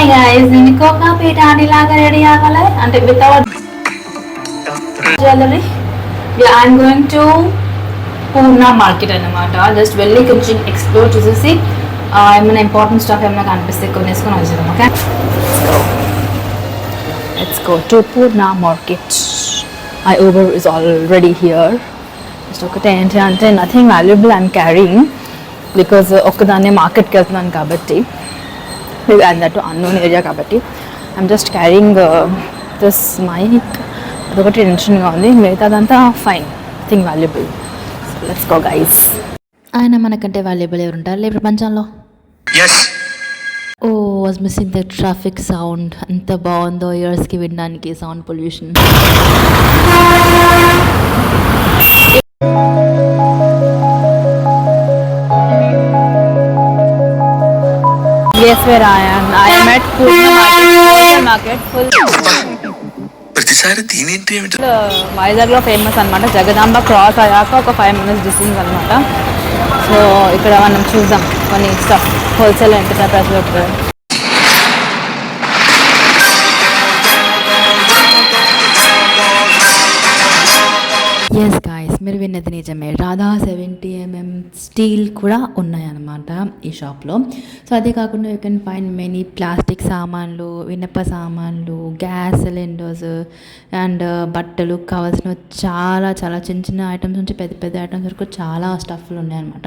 Hi guys, ఇంకొక పీఠాని లాగా ready అవ్వాలి అంటే without jewellery. I'm going to Purna market అన్నమాట. జస్ట్ వెళ్ళి కొంచెం ఎక్స్ప్లోర్ చేసేసి ఏమైనా ఇంపార్టెంట్ స్టాక్ ఏమైనా కనిపిస్తే కొనేసుకొని వచ్చేద్దాం. Okay, let's go to Purna market. My Uber is already here. Just ఒకటే ఏంటి అంటే nothing valuable I'm carrying because ఒక్కదాన్నే మార్కెట్కి వెళ్తున్నాను కాబట్టి, and that unknown area kabatti I'm just carrying this mic. adokati tensionga undi, మిగతాదంతా fine, thing valuable. So let's go guys. ఆయన మనకంటే వాల్యుబుల్ ఎవరు ఉంటారు లే ప్రపంచంలో. Oh was missing the traffic sound. అంత బాగుందో ఇయర్స్కి వినడానికి sound pollution. Yes, where I am. I am at Purna market. Full. ప్రతిసారి దీనేంటి ఏమిటి? వైజాగ్లో ఫేమస్ అనమాట. జగదాంబ క్రాస్ అయ్యాక ఒక 5 minutes డిస్టెన్స్ అనమాట. సో ఇక్కడ మనం చూద్దాం కొన్ని స్టఫ్ హోల్సేల్ ఎంటర్ప్రైజ్ ఉంటుంది. ఎస్ గాయస్, మీరు విన్నది నిజమే. రాధా 70mm స్టీల్ కూడా ఉన్నాయన్నమాట ఈ షాప్లో. సో అదే కాకుండా you can find many plastic సామాన్లు, ఇనప సామాన్లు, గ్యాస్ సిలిండర్స్ అండ్ బట్టలు కావాల్సిన చాలా చాలా చిన్న చిన్న ఐటమ్స్ నుంచి పెద్ద పెద్ద ఐటమ్స్ వరకు చాలా స్టఫ్లు ఉన్నాయన్నమాట.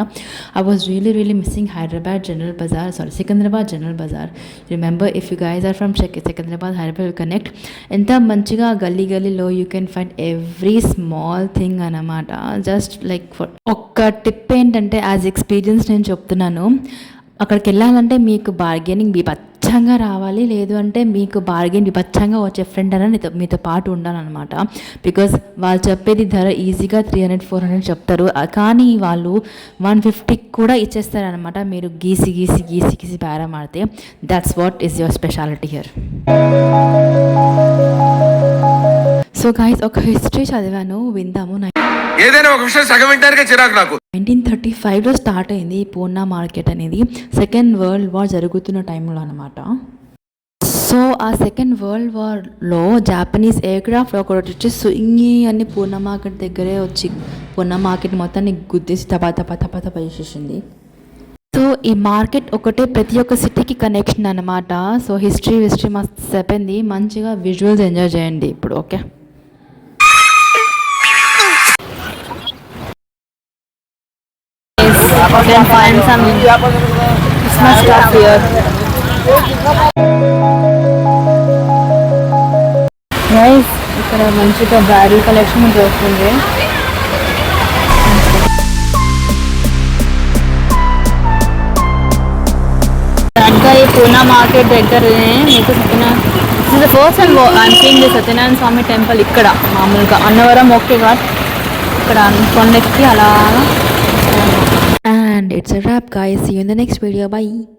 I was really missing Hyderabad General Bazaar, Secunderabad General Bazaar. Remember if you guys are from Secunderabad Hyderabad connect, ఎంత మంచిగా గల్లీలో you can find every small thing అన్నమాట. జస్ట్ లైక్ ఒక్క టిప్ ఏంటంటే, యాజ్ ఎక్స్పీరియన్స్ నేను చెప్తున్నాను, అక్కడికి వెళ్ళాలంటే మీకు బార్గెనింగ్ బీభత్సంగా రావాలి, లేదు అంటే మీకు బార్గెన్ బీభత్సంగా వచ్చే ఫ్రెండ్ అని మీతో పాటు ఉండాలన్నమాట. బికాజ్ వాళ్ళు చెప్పేది ధర ఈజీగా 300-400 చెప్తారు, కానీ వాళ్ళు 150 కూడా ఇచ్చేస్తారనమాట. మీరు గీసి బేరం ఆడితే. That's what is your speciality here. So guys, ఒక హిస్టరీ చదివాను, విందాము. ఏదైనా ఒక విషయం సగం వింటానికే చిరాకు నాకు. 1935లో స్టార్ట్ అయింది పూర్ణ మార్కెట్ అనేది. సెకండ్ వరల్డ్ వార్ జరుగుతున్న టైంలో అనమాట. సో ఆ సెకండ్ వరల్డ్ వార్లో జాపనీస్ ఎయిర్క్రాఫ్ట్ ఒకటి వచ్చి సుయింగి అని పూర్ణ మార్కెట్ దగ్గరే వచ్చి పూర్ణ మార్కెట్ మొత్తాన్ని గుద్దేసి తప చేసేసింది. సో ఈ మార్కెట్ ఒకటే ప్రతి ఒక్క సిటీకి కనెక్షన్ అనమాట. సో హిస్టరీ మస్తు చెప్పింది. మంచిగా విజువల్స్ ఎంజాయ్ చేయండి ఇప్పుడు. Okay, can find some Christmas stuff here. Guys, ఇక్కడ మంచిగా బ్రైడల్ కలెక్షన్ దొరుకుతుంది. కరెక్ట్గా ఈ పూనా మార్కెట్ దగ్గరనే మీకు this is the first time I'm seeing the Satyanarayana Swamy temple ఇక్కడ. మామూలుగా అన్నవరం ఓకే ఘాట్ ఇక్కడ కొండెక్కి అలా. And it's a wrap guys, see you in the next video, bye.